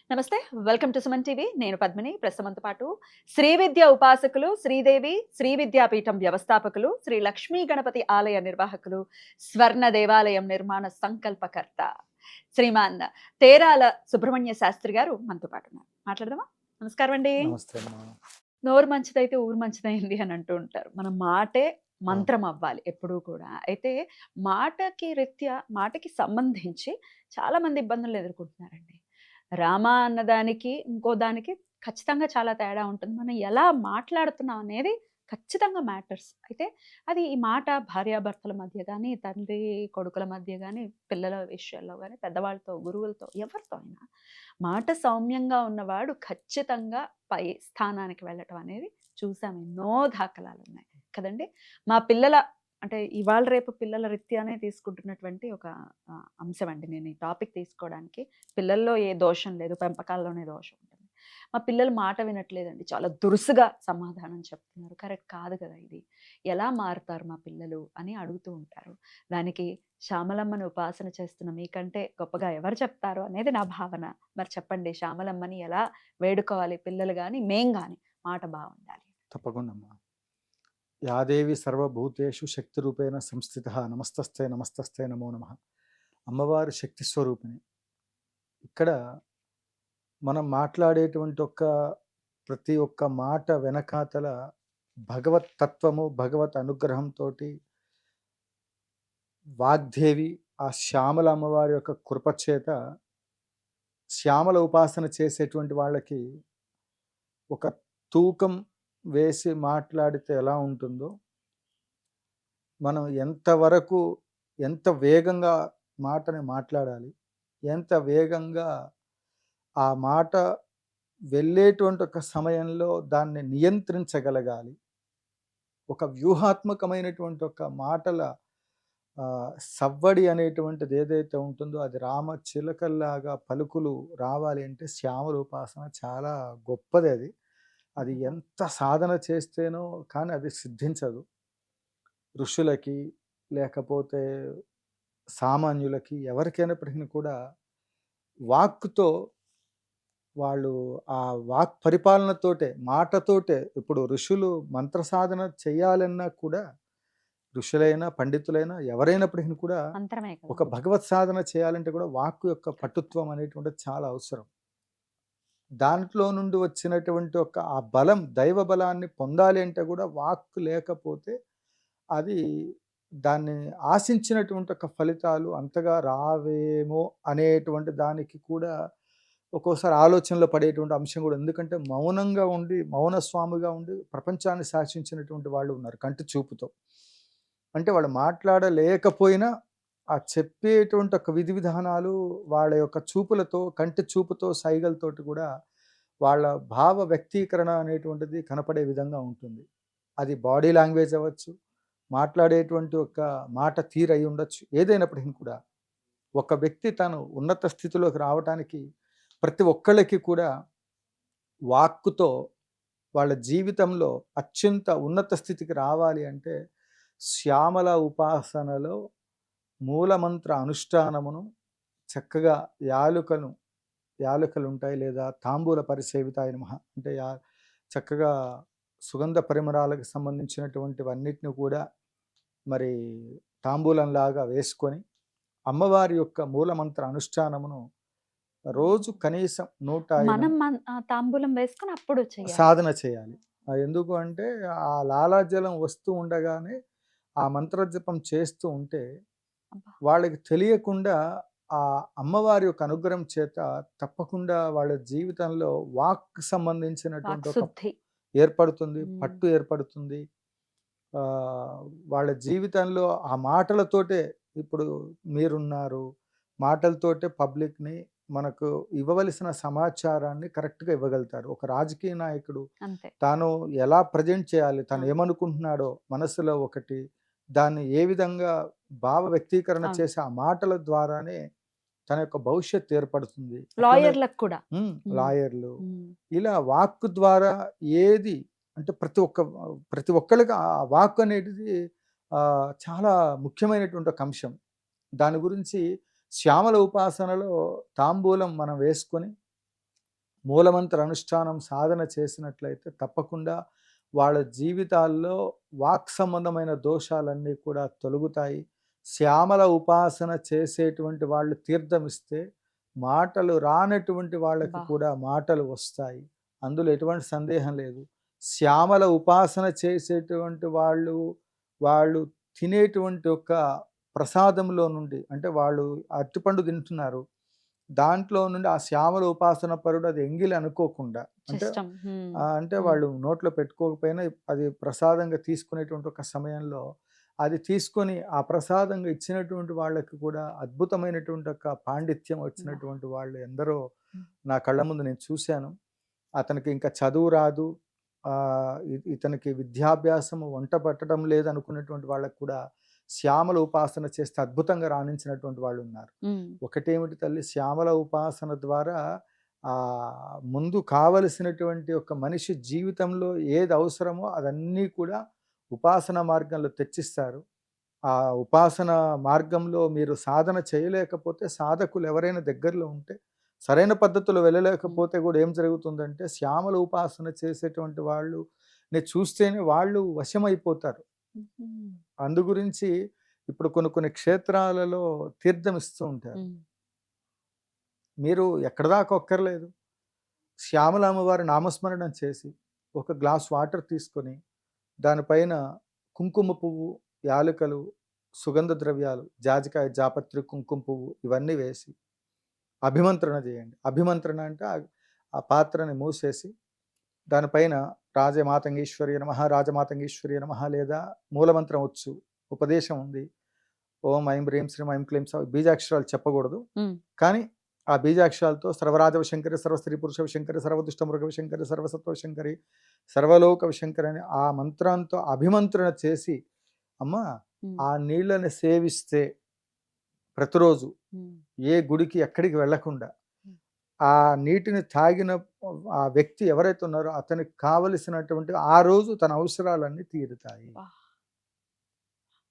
నమస్తే. Welcome to Suman TV. నేను పద్మిని. ప్రస్తుతంతో పాటు శ్రీ విద్య ఉపాసకులు, శ్రీదేవి శ్రీ విద్యాపీఠం వ్యవస్థాపకులు, శ్రీ లక్ష్మీ గణపతి ఆలయ నిర్వాహకులు, స్వర్ణ దేవాలయం నిర్మాణ సంకల్పకర్త శ్రీమాన్ తేరాల సుబ్రహ్మణ్య శాస్త్రి గారు మనతో పాటు ఉన్నారు. మాట్లాడదామా? నమస్కారం అండి. నమస్తే అమ్మా. నోరు మంచిదైతే ఊరు మంచిదైంది అని అంటూ ఉంటారు. మన మాటే మంత్రం అవ్వాలి ఎప్పుడూ కూడా. అయితే మాటకి సంబంధించి చాలా మంది ఇబ్బందులు ఎదుర్కొంటున్నారండి. రామ అన్నదానికి, ఇంకో దానికి ఖచ్చితంగా చాలా తేడా ఉంటుంది. మనం ఎలా మాట్లాడుతున్నాం అనేది ఖచ్చితంగా మ్యాటర్స్. అయితే అది ఈ మాట భార్యాభర్తల మధ్య గానీ, తండ్రి కొడుకుల మధ్య గానీ, పిల్లల విషయాల్లో గానీ, పెద్దవాళ్ళతో, గురువులతో ఎవరితో అయినా మాట సౌమ్యంగా ఉన్నవాడు ఖచ్చితంగా పై స్థానానికి వెళ్ళటం అనేది చూసాం. ఎన్నో దాఖలాలున్నాయి కదండీ! మా పిల్లల అంటే ఇవాళ రేపు పిల్లల రీత్యానే తీసుకుంటున్నటువంటి ఒక అంశం అండి నేను ఈ టాపిక్ తీసుకోవడానికి. పిల్లల్లో ఏ దోషం లేదు, పెంపకాల్లోనే దోషం ఉంటుంది. మా పిల్లలు మాట వినట్లేదండి. చాలా దురుసుగా సమాధానం చెప్తున్నారు. కరెక్ట్ కాదు కదా ఇది. ఎలా మారుతారు మా పిల్లలు అని అడుగుతూ ఉంటారు. దానికి శ్యామలమ్మని ఉపాసన చేస్తున్న మీకంటే గొప్పగా ఎవరు చెప్తారు అనేది నా భావన. మరి చెప్పండి, శ్యామలమ్మని ఎలా వేడుకోవాలి పిల్లలు గాని, మేం గాని మాట బాగుండాలి? తప్పకుండా అమ్మా. యాదేవి సర్వభూతేషు శక్తి రూపేణ సంస్థిత నమస్తస్తే నమస్తస్తే నమో నమ. అమ్మవారి శక్తి స్వరూపిణి. ఇక్కడ మనం మాట్లాడేటువంటి ప్రతి ఒక్క మాట వెనకాతల భగవత్ తత్వము, భగవత్ అనుగ్రహంతో వాగ్దేవి ఆ శ్యామల అమ్మవారి యొక్క కృపచేత శ్యామల ఉపాసన చేసేటువంటి వాళ్ళకి ఒక తూకం వేసి మాట్లాడితే ఎలా ఉంటుందో, మనం ఎంత వేగంగా మాటని మాట్లాడాలి, ఎంత వేగంగా ఆ మాట వెళ్ళేటువంటి ఒక సమయంలో దాన్ని నియంత్రించగలగాలి. ఒక వ్యూహాత్మకమైనటువంటి ఒక మాటల సవ్వడి అనేటువంటిది ఏదైతే ఉంటుందో అది రామ చిలకల్లాగా పలుకులు రావాలి అంటే శ్యామల ఉపాసన చాలా గొప్పది. అది ఎంత సాధన చేస్తేనో కానీ అది సిద్ధించదు. ఋషులకి లేకపోతే సామాన్యులకి ఎవరికైనప్పటికీ కూడా వాక్కుతో వాళ్ళు ఆ వాక్ పరిపాలనతోటే, మాటతోటే, ఇప్పుడు ఋషులు మంత్ర సాధన చేయాలన్నా కూడా, ఋషులైనా పండితులైనా ఎవరైనప్పటికీ కూడా ఒక భగవత్ సాధన చేయాలంటే కూడా వాక్కు యొక్క పటుత్వం అనేటువంటిది చాలా అవసరం. దాంట్లో నుండి వచ్చినటువంటి ఆ బలం, దైవ బలాన్ని పొందాలి అంటే కూడా వాక్కు లేకపోతే అది దాన్ని ఆశించినటువంటి ఒక ఫలితాలు అంతగా రావేమో అనేటువంటి దానికి కూడా ఒక్కోసారి ఆలోచనలో పడేటువంటి అంశం కూడా. ఎందుకంటే మౌనంగా ఉండి, మౌన స్వామిగా ఉండి ప్రపంచాన్ని శాసించినటువంటి వాళ్ళు ఉన్నారు కంటి చూపుతో. అంటే వాళ్ళు మాట్లాడలేకపోయినా ఆ చెప్పేటువంటి ఒక విధి విధానాలు వాళ్ళ యొక్క చూపులతో, కంటి చూపుతో, సైగలతోటి కూడా వాళ్ళ భావ వ్యక్తీకరణ అనేటువంటిది కనపడే విధంగా ఉంటుంది. అది బాడీ లాంగ్వేజ్ అవ్వచ్చు, మాట్లాడేటువంటి ఒక మాట తీరై ఉండొచ్చు. ఏదైనప్పటికీ కూడా ఒక వ్యక్తి తను ఉన్నత స్థితిలోకి రావడానికి ప్రతి ఒక్కళ్ళకి కూడా వాక్కుతో వాళ్ళ జీవితంలో అత్యంత ఉన్నత స్థితికి రావాలి అంటే శ్యామల ఉపాసనలో మూలమంత్ర అనుష్ఠానమును చక్కగా యాలుకలు ఉంటాయి, లేదా తాంబూల పరిసేవితాయ నమః అంటే చక్కగా సుగంధ పరిమళాలకు సంబంధించినటువంటివన్నిటిని కూడా మరి తాంబూలంలాగా వేసుకొని అమ్మవారి యొక్క మూలమంత్ర అనుష్ఠానమును రోజు కనీసం 105 తాంబూలం వేసుకొని అప్పుడు సాధన చేయాలి. ఎందుకు అంటే ఆ లాలాజలం వస్తూ ఉండగానే ఆ మంత్రజపం చేస్తూ ఉంటే వాళ్ళకి తెలియకుండా ఆ అమ్మవారి యొక్క అనుగ్రహం చేత తప్పకుండా వాళ్ళ జీవితంలో వాక్ సంబంధించినటువంటి ఒక ఏర్పడుతుంది, పట్టు ఏర్పడుతుంది. వాళ్ళ జీవితంలో ఆ మాటలతోటే, ఇప్పుడు మీరున్నారు, మాటలతోటే పబ్లిక్ని మనకు ఇవ్వవలసిన సమాచారాన్ని కరెక్ట్గా ఇవ్వగలుగుతారు. ఒక రాజకీయ నాయకుడు తాను ఎలా ప్రజెంట్ చేయాలి, తను ఏమనుకుంటున్నాడో మనసులో ఒకటి, దాన్ని ఏ విధంగా భావ వ్యక్తీకరణ చేసి ఆ మాటల ద్వారానే తన యొక్క భవిష్యత్తు ఏర్పడుతుంది. లాయర్లు ఇలా వాక్కు ద్వారా ఏది అంటే ప్రతి ఒక్కరికి ఆ వాక్కు అనేది చాలా ముఖ్యమైనటువంటి ఒక అంశం. దాని గురించి శ్యామల ఉపాసనలో తాంబూలం మనం వేసుకొని మూలమంత్ర అనుష్ఠానం సాధన చేసినట్లయితే తప్పకుండా వాళ్ళ జీవితాల్లో వాక్ సంబంధమైన దోషాలన్నీ కూడా తొలగుతాయి. శ్యామల ఉపాసన చేసేటువంటి వాళ్ళు తీర్థం ఇస్తే మాటలు రానటువంటి వాళ్ళకి బా కూడా మాటలు వస్తాయి. అందులో ఎటువంటి సందేహం లేదు. శ్యామల ఉపాసన చేసేటువంటి వాళ్ళు తినేటువంటి ఒక ప్రసాదంలో నుండి, అంటే వాళ్ళు అరటిపండు తింటున్నారు, దాంట్లో నుండి ఆ శ్యామల ఉపాసన పరుడు అది ఎంగిలి అనుకోకుండా, అంటే ఇష్టం. అంటే వాళ్ళు నోట్లో పెట్టుకోకపోయినా అది ప్రసాదంగా తీసుకునేటువంటి ఒక సమయంలో అది తీసుకొని ఆ ప్రసాదంగా ఇచ్చినటువంటి వాళ్ళకి కూడా అద్భుతమైనటువంటి ఒక పాండిత్యం వచ్చినటువంటి వాళ్ళు ఎందరో నా కళ్ళ ముందు నేను చూశాను. అతనికి ఇంకా చదువు రాదు, ఇతనికి విద్యాభ్యాసం వంట పట్టడం లేదనుకున్నటువంటి వాళ్ళకు కూడా శ్యామల ఉపాసన చేస్తే అద్భుతంగా రాణించినటువంటి వాళ్ళు ఉన్నారు. ఒకటేమిటి తల్లి, శ్యామల ఉపాసన ద్వారా ముందు కావలసినటువంటి ఒక మనిషి జీవితంలో ఏది అవసరమో అదన్నీ కూడా ఉపాసన మార్గంలో తెచ్చిస్తారు. ఆ ఉపాసన మార్గంలో మీరు సాధన చేయలేకపోతే, సాధకులు ఎవరైనా దగ్గరలో ఉంటే, సరైన పద్ధతిలో వెళ్ళలేకపోతే కూడా ఏం జరుగుతుందంటే, శ్యామల ఉపాసన చేసేటువంటి వాళ్ళు చూస్తేనే వాళ్ళు వశమైపోతారు. అందు గురించి ఇప్పుడు కొన్ని క్షేత్రాలలో తీర్థం ఇస్తూ ఉంటారు. మీరు ఎక్కడ దాకా ఒక్కర్లేదు, శ్యామల అమ్మవారి నామస్మరణం చేసి ఒక గ్లాస్ వాటర్ తీసుకొని దానిపైన కుంకుమ పువ్వు, యాలకులు, సుగంధ ద్రవ్యాలు, జాజికాయ, జాపత్రి, కుంకుమ పువ్వు ఇవన్నీ వేసి అభిమంత్రణ చేయండి. అభిమంత్రణ అంటే ఆ పాత్రని మూసేసి దానిపైన రాజమాతంగేశ్వర్య నమః, రాజమాతంగేశ్వర్య నమః, లేదా మూలమంత్రం వచ్చు, ఉపదేశం ఉంది, ఓం ఐం హ్రీం శ్రీం ఐం క్లీం సౌ, బీజాక్షరాలు చెప్పకూడదు. కానీ ఆ బీజాక్షరాలతో సర్వరాజవ శంకరి, సర్వస్త్రీ పురుష శంకరి, సర్వదుష్ట మృగ శంకరి, సర్వసత్వ శంకరి, సర్వలోక శంకరి అని ఆ మంత్రంతో అభిమంత్రణ చేసి అమ్మ ఆ నీళ్ళని సేవిస్తే ప్రతిరోజు ఏ గుడికి ఎక్కడికి వెళ్లకుండా ఆ నీటిని తాగిన ఆ వ్యక్తి ఎవరైతే ఉన్నారో అతనికి కావలసినటువంటి ఆ రోజు తన అవసరాలన్నీ తీరుతాయి.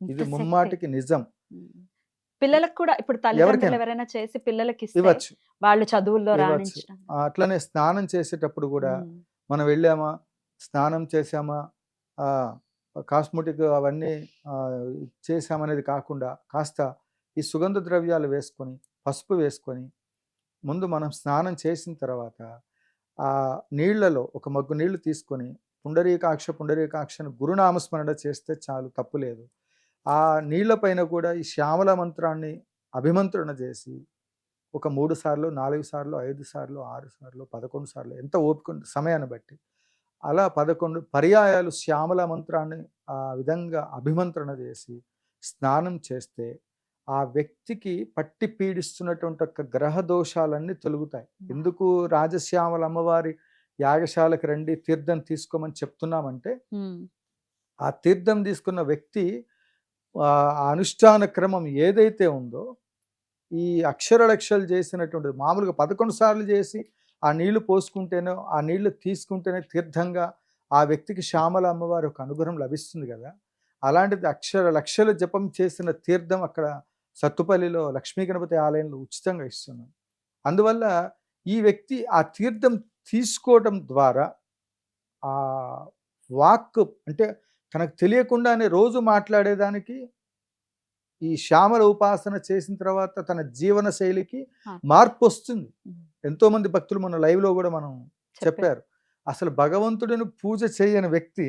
ఇది ముమ్మాటికి నిజం. పిల్లలకు కూడా ఇప్పుడు తల్లిదండ్రులు ఎవరైనా చేసి పిల్లలకి ఇవ్వచ్చు, వాళ్ళు చదువుల్లో రాణించడం. అట్లనే స్నానం చేసేటప్పుడు కూడా మనం వెళ్ళామా, స్నానం చేసామా, కాస్మెటిక్ అవన్నీ చేసామనేది కాకుండా కాస్త ఈ సుగంధ ద్రవ్యాలు వేసుకొని, పసుపు వేసుకొని, ముందు మనం స్నానం చేసిన తర్వాత ఆ నీళ్లలో ఒక మగ్గు నీళ్లు తీసుకొని పుండరీకాక్షని గురునామస్మరణ చేస్తే చాలు, తప్పులేదు. ఆ నీళ్ల పైన కూడా ఈ శ్యామల మంత్రాన్ని అభిమంత్రణ చేసి ఒక 3 సార్లు, 4 సార్లు, 5 సార్లు, 6 సార్లు, 11 సార్లు, ఎంత ఓపిక సమయాన్ని బట్టి అలా 11 పర్యాయాలు శ్యామల మంత్రాన్ని ఆ విధంగా అభిమంత్రణ చేసి స్నానం చేస్తే ఆ వ్యక్తికి పట్టి పీడిస్తున్నటువంటి ఒక గ్రహ దోషాలన్నీ తొలుగుతాయి. ఎందుకు రాజశ్యామల అమ్మవారి యాగశాలకు రండి, తీర్థం తీసుకోమని చెప్తున్నామంటే, ఆ తీర్థం తీసుకున్న వ్యక్తి ఆ అనుష్ఠాన క్రమం ఏదైతే ఉందో, ఈ అక్షరలక్షలు చేసినటువంటి మామూలుగా 11 సార్లు చేసి ఆ నీళ్లు పోసుకుంటేనో, ఆ నీళ్లు తీసుకుంటేనే తీర్థంగా ఆ వ్యక్తికి శ్యామల అమ్మవారి ఒక అనుగ్రహం లభిస్తుంది కదా. అలాంటిది లక్షల జపం చేసిన తీర్థం అక్కడ సత్తుపల్లిలో లక్ష్మీ గణపతి ఆలయంలో ఉచితంగా ఇస్తున్నాం. అందువల్ల ఈ వ్యక్తి ఆ తీర్థం తీసుకోవడం ద్వారా ఆ వాక్, అంటే తనకు తెలియకుండానే రోజు మాట్లాడేదానికి ఈ శ్యామల ఉపాసన చేసిన తర్వాత తన జీవన శైలికి మార్పు వస్తుంది. ఎంతో మంది భక్తులు మన లైవ్లో కూడా మనం చెప్పారు, అసలు భగవంతుడిని పూజ చేయని వ్యక్తి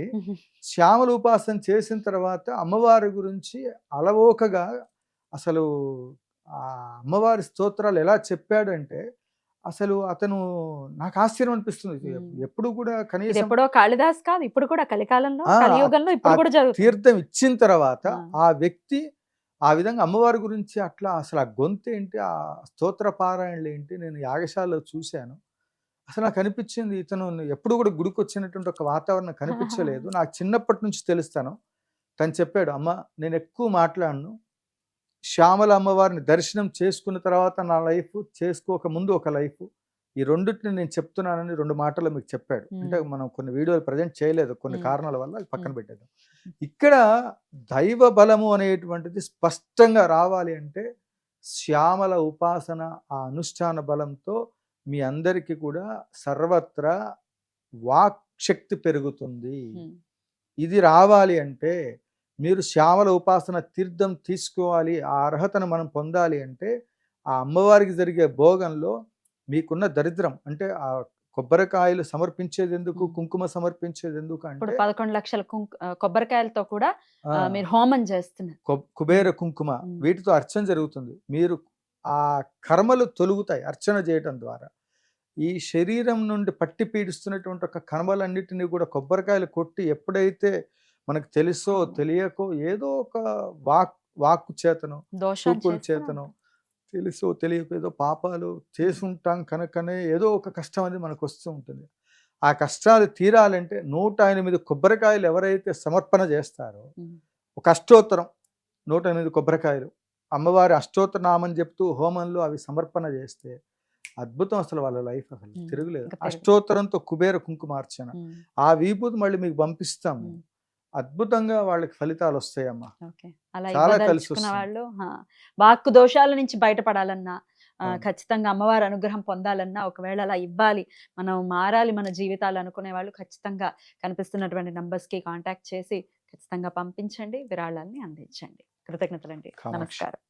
శ్యామల ఉపాసన చేసిన తర్వాత అమ్మవారి గురించి అలవోకగా అసలు ఆ అమ్మవారి స్తోత్రాలు ఎలా చెప్పాడంటే, అసలు అతను నాకు ఆశ్చర్యం అనిపిస్తుంది. ఎప్పుడు కూడా కనీసం ఎప్పుడో కాళిదాస్ కాదు, ఇప్పుడు కూడా కలికాలంలో, కలియుగంలో ఇప్పుడు కూడా జరుగుతుంది. తీర్థం ఇచ్చిన తర్వాత ఆ వ్యక్తి ఆ విధంగా అమ్మవారి గురించి అట్లా అసలు ఆ గొంతు ఏంటి, ఆ స్తోత్ర పారాయణలు ఏంటి, నేను యాగశాలలో చూశాను. అసలు నాకు అనిపించింది, ఇతను ఎప్పుడు కూడా గుడికి వచ్చినటువంటి ఒక వాతావరణం కనిపించలేదు. నాకు చిన్నప్పటి నుంచి తెలుస్తాను. తను చెప్పాడు, అమ్మ నేను ఎక్కువ మాట్లాడను, శ్యామల అమ్మవారిని దర్శనం చేసుకున్న తర్వాత నా లైఫ్, చేసుకోక ముందు ఒక లైఫ్, ఈ రెండింటిని నేను చెప్తున్నానని 2 మాటలు మీకు చెప్పాడు. అంటే మనం కొన్ని వీడియోలు ప్రజెంట్ చేయలేదు కొన్ని కారణాల వల్ల, అది పక్కన పెట్టేద్దాం. ఇక్కడ దైవ బలము అనేటువంటిది స్పష్టంగా రావాలి అంటే శ్యామల ఉపాసన, ఆ అనుష్ఠాన బలంతో మీ అందరికీ కూడా సర్వత్రా వాక్ శక్తి పెరుగుతుంది. ఉమ్, ఇది రావాలి అంటే మీరు శ్యామల ఉపాసన తీర్థం తీసుకోవాలి. ఆ అర్హతను మనం పొందాలి అంటే ఆ అమ్మవారికి జరిగే భోగంలో మీకున్న దరిద్రం అంటే ఆ కొబ్బరికాయలు సమర్పించేది ఎందుకు, ఉమ్. కుంకుమ సమర్పించేది ఎందుకు ఇప్పుడు అంటే 11 లక్షల కొబ్బరికాయలతో కూడా ఆ, మీరు హోమం చేస్తున్నారు. కుబేర కుంకుమ ఉమ్, వీటితో అర్చన జరుగుతుంది. మీరు ఆ కర్మలు తొలుగుతాయి అర్చన చేయటం ద్వారా. ఈ శరీరం నుండి పట్టి పీడిస్తున్నటువంటి ఒక కర్మలన్నిటినీ కూడా కొబ్బరికాయలు కొట్టి ఎప్పుడైతే మనకు తెలుసో అవును. తెలియకో ఏదో ఒక వాక్కు చేతనో దోషాన్ని చూపుల చేస్తూనే చేతనో ఉంటాం. తెలుసో తెలియకో ఏదో పాపాలు చేసుంటాం కనుకనే ఏదో ఒక కష్టం అనేది మనకు వస్తూ ఉంటుంది. ఆ కష్టాలు తీరాలంటే 108 కొబ్బరికాయలు ఎవరైతే సమర్పణ చేస్తారో ఉమ్, ఒక అష్టోత్తరం 108 కొబ్బరికాయలు అమ్మవారి అష్టోత్తర నామని చెప్తూ హోమంలో అవి సమర్పణ చేస్తే అద్భుతం. అసలు వాళ్ళ లైఫ్ అసలు ఉమ్, తిరుగులేదు. ఇంకా తిరుగు. అష్టోత్తరంతో కుబేర కుంకుమార్చన ఉమ్, ఆ విభూతి మళ్ళీ మీకు పంపిస్తాం మేము. ఉమ్. అద్భుతంగా వాళ్ళకి ఫలితాలు వస్తాయమ్మా. ఓకే. అలా చాలా కలిసి ఇవ్వదలుచుకున్న వస్తుంది. వాళ్ళు వాక్కు దోషాల నుంచి బయటపడాలన్నా, అవును. ఖచ్చితంగా అమ్మవారి అనుగ్రహం పొందాలన్నా, ఒకవేళ అలా ఇవ్వాలి, మనం మారాలి మన జీవితాలు అనుకునే వాళ్ళు ఖచ్చితంగా కనిపిస్తున్నటువంటి నంబర్స్‌కి కాంటాక్ట్ చేసి ఖచ్చితంగా పంపించండి. విరాళాల్ని అందించండి. కృతజ్ఞతలండి. కామాక్షి. నమస్కారం.